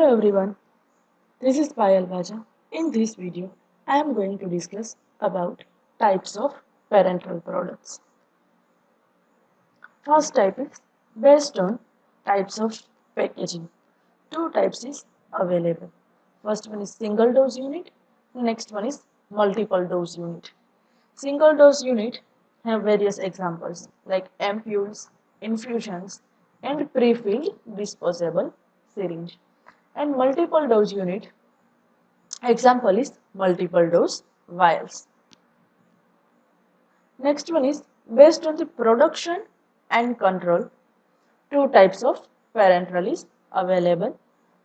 everyone, this is Payal Baja. In this video, I am going to discuss about types of parental products. First type is based on types of packaging. Two types is available. First one is single dose unit, next one is multiple dose unit. Single dose unit have various examples like ampoules, infusions, and pre-filled disposable syringe. And multiple dose unit example is multiple dose vials. Next one is based on the production and control. Two types of parenteral is available.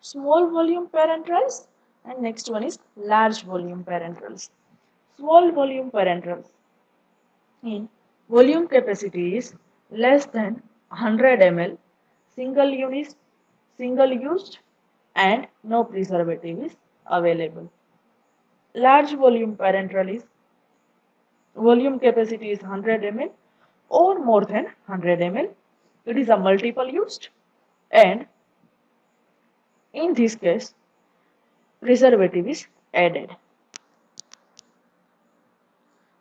Small volume parenterals and next one is large volume parenterals. Small volume parenterals in volume capacity is less than 100 ml, single unit, single used and no preservative is available. Large volume parenteral is volume capacity is 100 ml or more than 100 ml. It is a multiple used and in this case preservative is added.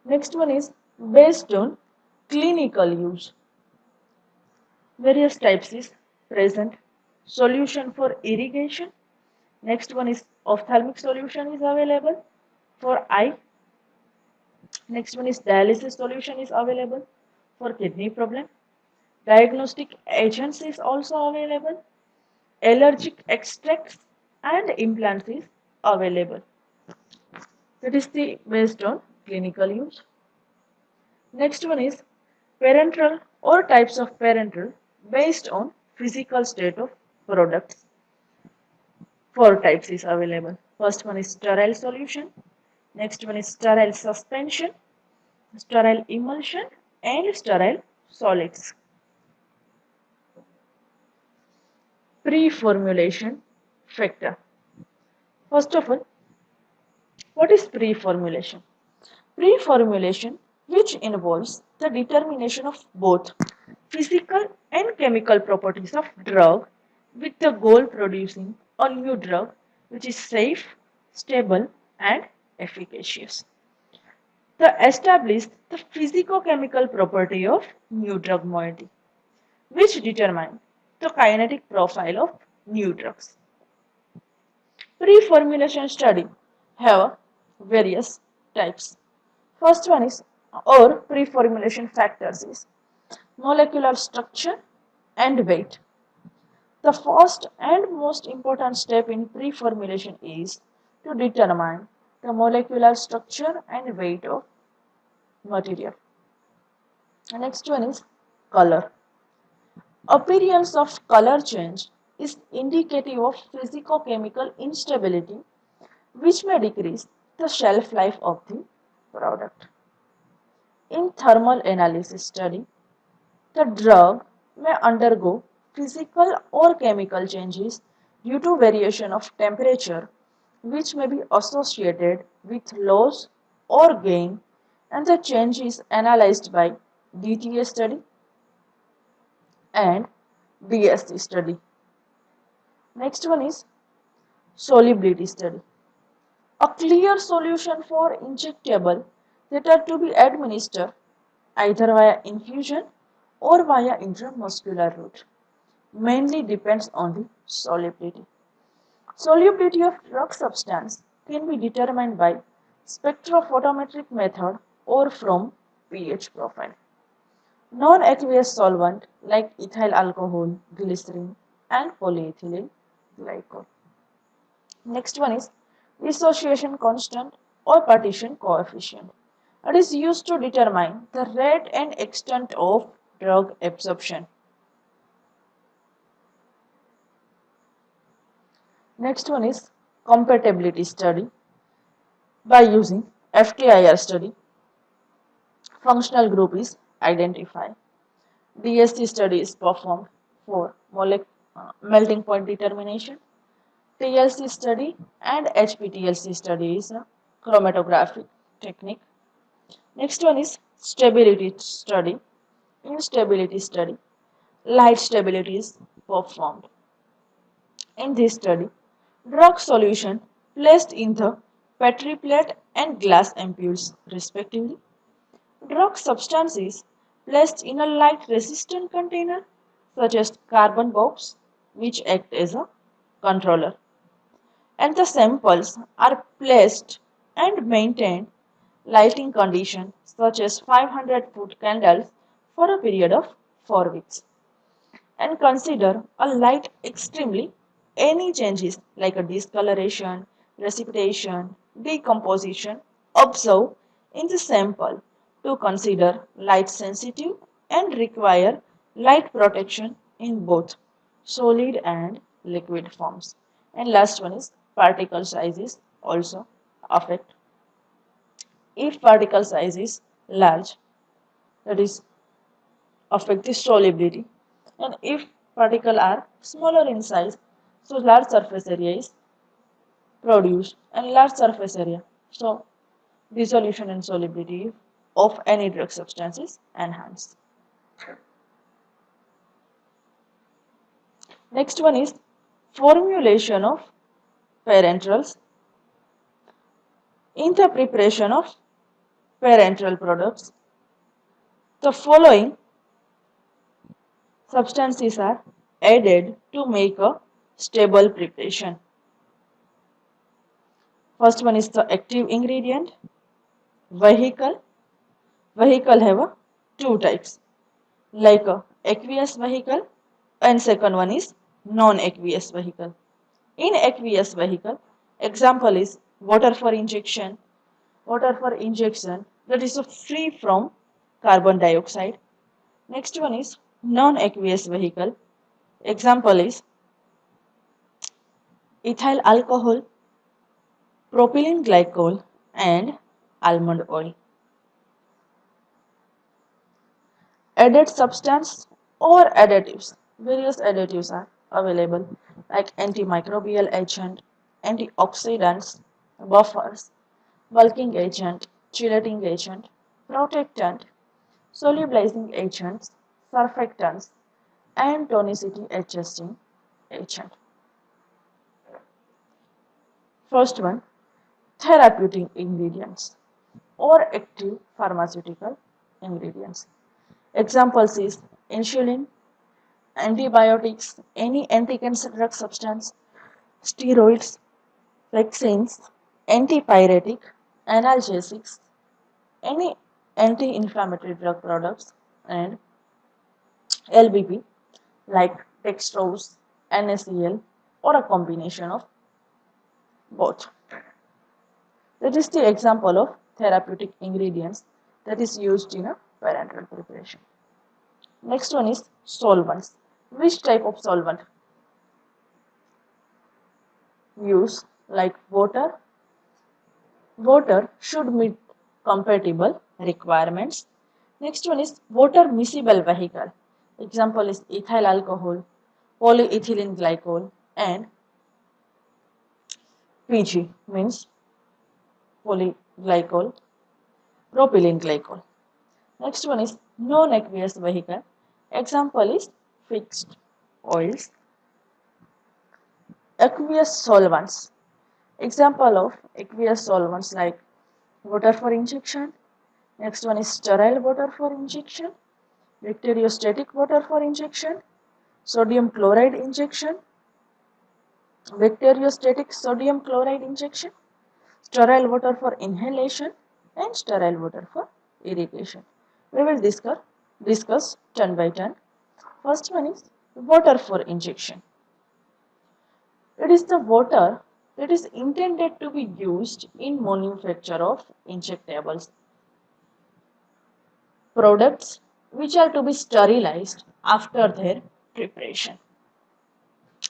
Next one is based on clinical use. Various types is present. Solution for irrigation. Next one is ophthalmic solution is available for eye. Next one is dialysis solution is available for kidney problem. Diagnostic agents is also available. Allergic extracts and implants is available. That is the based on clinical use. Next one is parenteral or types of parenteral based on physical state of products. Four types is available. First one is sterile solution. Next one is sterile suspension, sterile emulsion, and sterile solids. Pre-formulation factor. First of all, what is pre-formulation? Pre-formulation, which involves the determination of both physical and chemical properties of drug with the goal producing a new drug which is safe, stable and efficacious. The establish the physicochemical property of new drug moiety which determine the kinetic profile of new drugs. Pre-formulation study have various types. First one is or pre-formulation factors is molecular structure and weight. The first and most important step in pre-formulation is to determine the molecular structure and weight of material. The next one is color. Appearance of color change is indicative of physicochemical instability which may decrease the shelf life of the product. In thermal analysis study, the drug may undergo physical or chemical changes due to variation of temperature which may be associated with loss or gain, and the change is analyzed by DTA study and DSC study. Next one is solubility study. A clear solution for injectable that are to be administered either via infusion or via intramuscular route mainly depends on the solubility. Solubility of drug substance can be determined by spectrophotometric method or from pH profile. Non-aqueous solvent like ethyl alcohol, glycerin and polyethylene glycol. Next one is dissociation constant or partition coefficient. It is used to determine the rate and extent of drug absorption. Next one is compatibility study. By using FTIR study, functional group is identified. DST study is performed for melting point determination. TLC study and HPTLC study is a chromatographic technique. Next one is stability study. In stability study, light stability is performed. In this study, Drug solution placed in the Petri plate and glass ampoules respectively. Drug substances placed in a light resistant container such as carbon box which act as a controller, and the samples are placed and maintained lighting condition such as 500-foot candles for a period of 4 weeks, and consider a light extremely any changes like a discoloration, precipitation, decomposition observed in the sample to consider light sensitive and require light protection in both solid and liquid forms. And last one is particle sizes also affect. If particle size is large, that is affect the solubility, and if particles are smaller in size, so large surface area is produced, and large surface area, so dissolution and solubility of any drug substance is enhanced. Next one is formulation of parenterals. In the preparation of parenteral products, the following substances are added to make a stable preparation. First one is the active ingredient, vehicle. Vehicle have two types, like a aqueous vehicle, and second one is non-aqueous vehicle. In aqueous vehicle, example is water for injection. Water for injection that is free from carbon dioxide. Next one is non-aqueous vehicle. Example is ethyl alcohol, propylene glycol, and almond oil. Added substance or additives. Various additives are available like antimicrobial agent, antioxidants, buffers, bulking agent, chelating agent, protectant, solubilizing agents, surfactants, and tonicity adjusting agent. First one, therapeutic ingredients or active pharmaceutical ingredients. Examples is insulin, antibiotics, any anti-cancer drug substance, steroids, vaccines, antipyretic, analgesics, any anti-inflammatory drug products, and LBP like dextrose, NaCl, or a combination of both. That is the example of therapeutic ingredients that is used in a parenteral preparation. Next one is solvents. Which type of solvent? Use like water. Water should meet compatible requirements. Next one is water miscible vehicle. Example is ethyl alcohol, polyethylene glycol, and PG means polyglycol, propylene glycol. Next one is non-aqueous vehicle. Example is fixed oils. Aqueous solvents. Example of aqueous solvents like water for injection. Next one is sterile water for injection, bacteriostatic water for injection, sodium chloride injection, bacteriostatic sodium chloride injection, sterile water for inhalation, and sterile water for irrigation. We will discuss turn by turn. First one is water for injection. It is the water that is intended to be used in manufacture of injectables products which are to be sterilized after their preparation,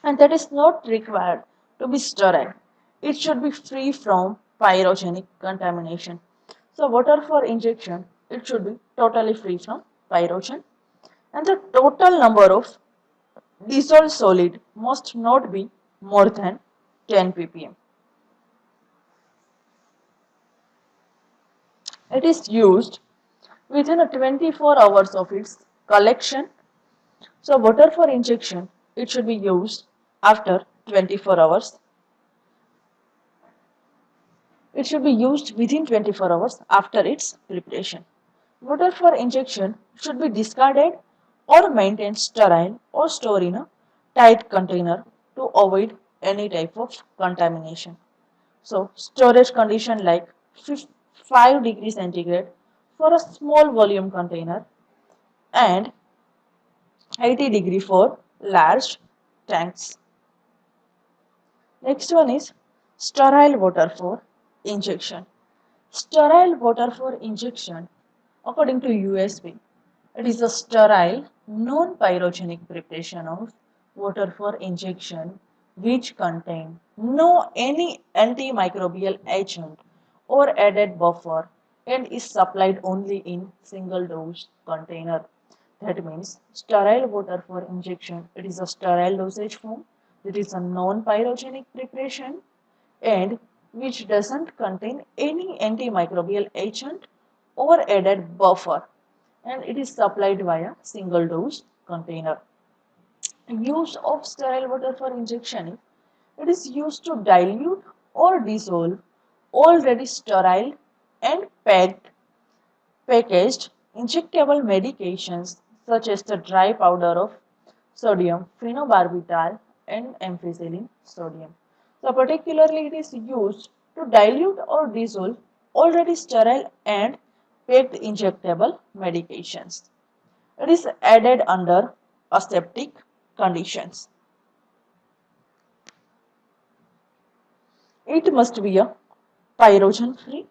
and that is not required to be sterile. It should be free from pyrogenic contamination. So water for injection, it should be totally free from pyrogen, and the total number of dissolved solid must not be more than 10 ppm. It is used within a 24 hours of its collection. So water for injection, it should be used after 24 hours. It should be used within 24 hours after its preparation. Water for injection should be discarded or maintained sterile or stored in a tight container to avoid any type of contamination. So, storage condition like 5 degrees centigrade for a small volume container and 80 degree for large tanks. Next one is sterile water for injection. Sterile water for injection, according to USB, it is a sterile, non-pyrogenic preparation of water for injection which contain no any antimicrobial agent or added buffer and is supplied only in single dose container. That means sterile water for injection, it is a sterile dosage form, it is a non-pyrogenic preparation and which doesn't contain any antimicrobial agent or added buffer and it is supplied via single dose container. Use of sterile water for injection, it is used to dilute or dissolve already sterile and packaged injectable medications such as the dry powder of sodium phenobarbital and ampicillin sodium. So particularly it is used to dilute or dissolve already sterile and packed injectable medications. It is added under aseptic conditions. It must be a pyrogen free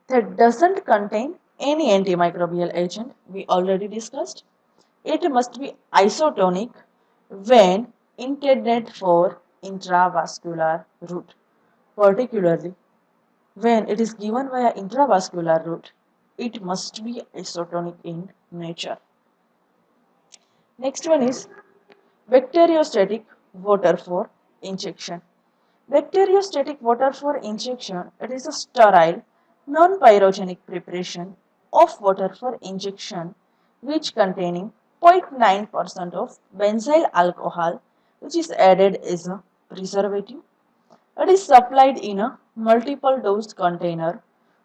that doesn't contain any antimicrobial agent we already discussed. It must be isotonic when intended for intravascular route, particularly when it is given via intravascular route. It must be isotonic in nature. Next one is bacteriostatic water for injection. Bacteriostatic water for injection, it is a sterile, non-pyrogenic preparation of water for injection which containing 0.9% of benzyl alcohol which is added as a preservative. It is supplied in a multiple dose container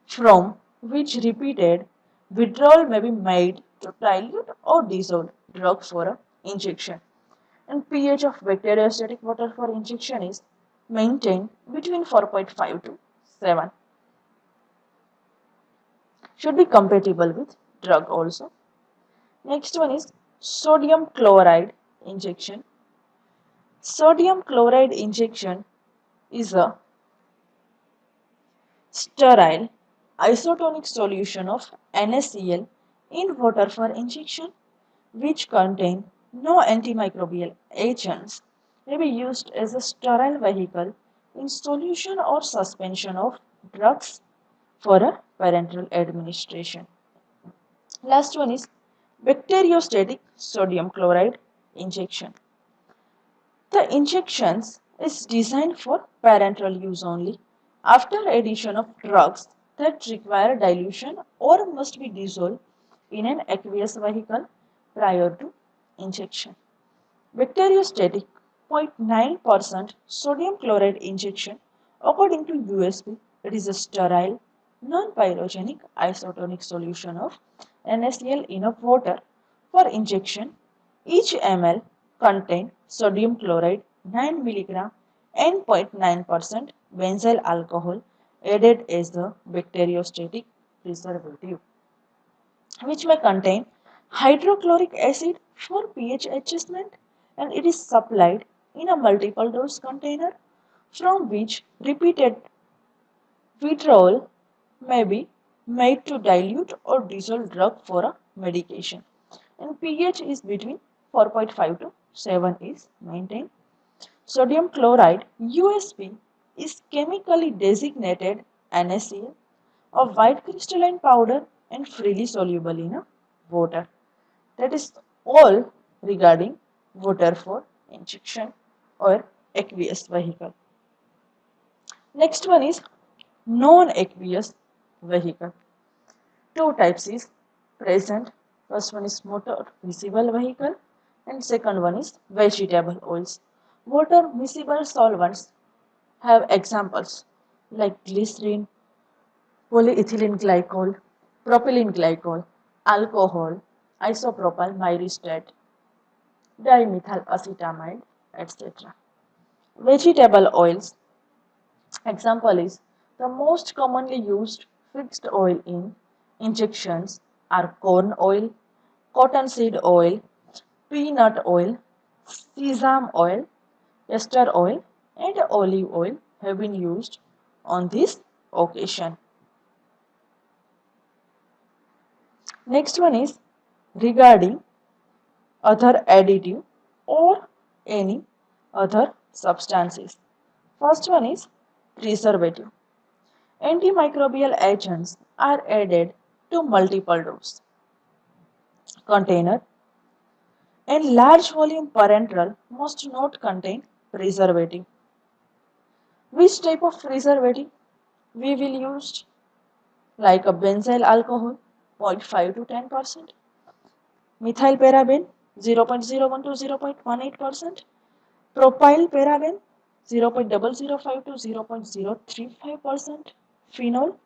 from which repeated withdrawal may be made to dilute or dissolve drug for a injection. And pH of bacteriostatic water for injection is maintained between 4.5 to 7. Should be compatible with drug also. Next one is sodium chloride injection. Sodium chloride injection is a sterile isotonic solution of NaCl in water for injection which contain no antimicrobial agents may be used as a sterile vehicle in solution or suspension of drugs for a parenteral administration. Last one is bacteriostatic sodium chloride injection. The injections is designed for parenteral use only after addition of drugs that require dilution or must be dissolved in an aqueous vehicle prior to injection. Bacteriostatic 0.9% sodium chloride injection, according to USB, it is a sterile, non-pyrogenic isotonic solution of NaCl in a water for injection. Each ml contain sodium chloride 9 mg and 0.9% benzyl alcohol added as the bacteriostatic preservative, which may contain hydrochloric acid for pH adjustment and it is supplied in a multiple dose container from which repeated withdrawal may be made to dilute or dissolve drug for a medication. And pH is between 4.5 to 7 is maintained. Sodium chloride USP is chemically designated NaCl, a white crystalline powder and freely soluble in a water. That is all regarding water for injection or aqueous vehicle. Next one is non-aqueous vehicle. Two types is present. First one is motor miscible vehicle and second one is vegetable oils. Water miscible solvents have examples like glycerin, polyethylene glycol, propylene glycol, alcohol, isopropyl myristate, dimethyl acetamide, etc. Vegetable oils. Example is the most commonly used fixed oil in injections are corn oil, cottonseed oil, peanut oil, sesame oil, castor oil, and olive oil have been used on this occasion. Next one is regarding other additive or any other substances. First one is preservative. Antimicrobial agents are added to multiple dose container and large volume parenteral must not contain preservative. Which type of preservative we will use? Like a benzyl alcohol 0.5 to 10%, methyl paraben 0.01 to 0.18%, propyl paraben 0.005 to 0.035%, phenol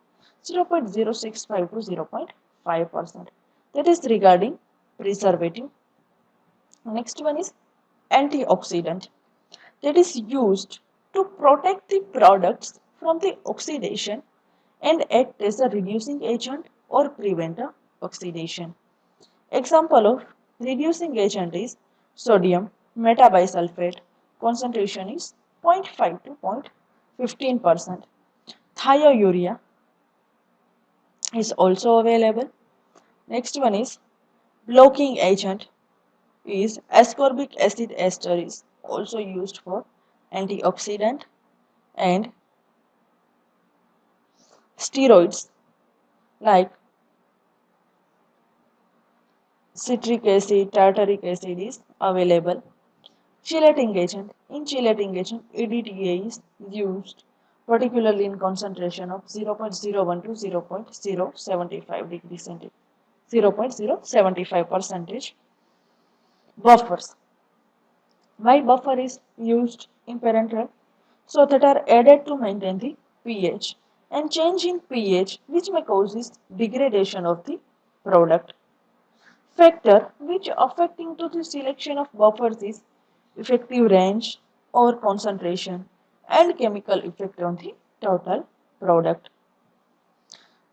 0.065 to 0.5%. That is regarding preservative. Next one is antioxidant, that is used to protect the products from the oxidation and act as a reducing agent or prevent a oxidation. Example of reducing agent is sodium metabisulfate. Concentration is 0.5 to 0.15%. Thiourea is also available. Next one is blocking agent is ascorbic acid ester is also used for antioxidant, and steroids like citric acid, tartaric acid is available. Chelating agent. In chelating agent, EDTA is used particularly in concentration of 0.01 to 0.075 degrees centigrade, 0.075 percentage. Buffers. Why buffer is used in parenteral? So that are added to maintain the pH, and change in pH which may cause degradation of the product. Factor which affecting to the selection of buffers is effective range or concentration and chemical effect on the total product.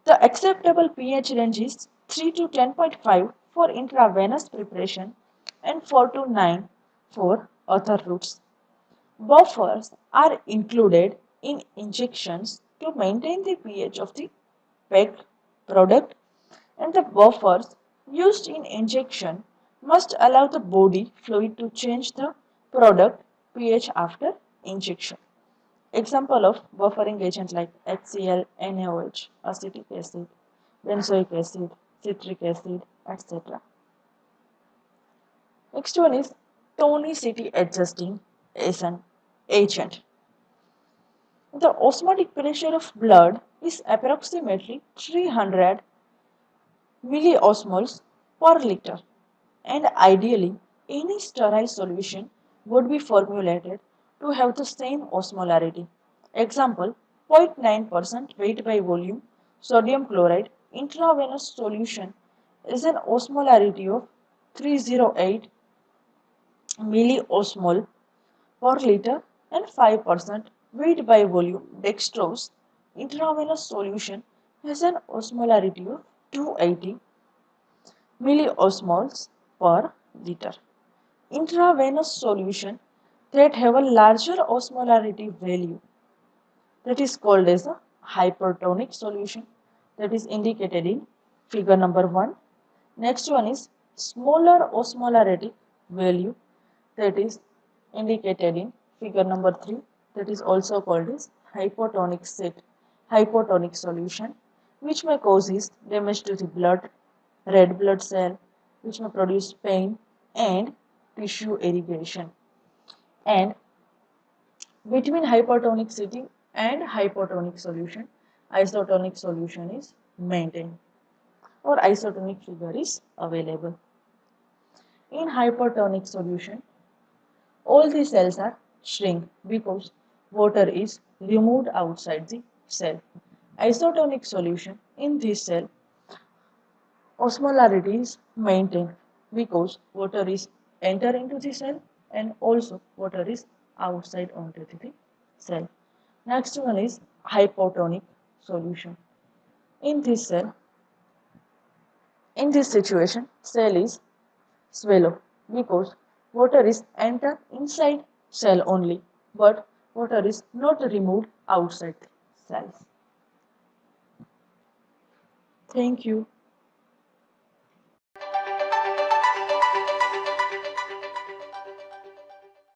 The acceptable pH range is 3 to 10.5 for intravenous preparation and 4 to 9 for other routes. Buffers are included in injections to maintain the pH of the packed product, and the buffers used in injection must allow the body fluid to change the product pH after injection. Example of buffering agent like HCl, NaOH, acetic acid, benzoic acid, citric acid, etc. Next one is tonicity adjusting agent. The osmotic pressure of blood is approximately 300 milliosmoles per liter, and ideally any sterile solution would be formulated to have the same osmolarity. Example 0.9% weight by volume sodium chloride intravenous solution is an osmolarity of 308 milliosmol per liter, and 5% weight by volume dextrose intravenous solution has an osmolarity of 280 milliosmoles per liter. Intravenous solution that have a larger osmolarity value, that is called as a hypertonic solution, that is indicated in figure number 1. Next one is smaller osmolarity value, that is indicated in figure number 3, that is also called as hypotonic solution, which may cause damage to the blood, red blood cell, which may produce pain and tissue irrigation. And between hypertonicity and hypotonic solution, isotonic solution is maintained, or isotonic figure is available. In hypertonic solution, all the cells are shrink because water is removed outside the cell. Isotonic solution in this cell, osmolarity is maintained because water is enter into the cell and also water is outside onto the cell. Next one is hypotonic solution. In this cell, in this situation, cell is swallow because water is enter inside cell only, but water is not removed outside the cells. Thank you.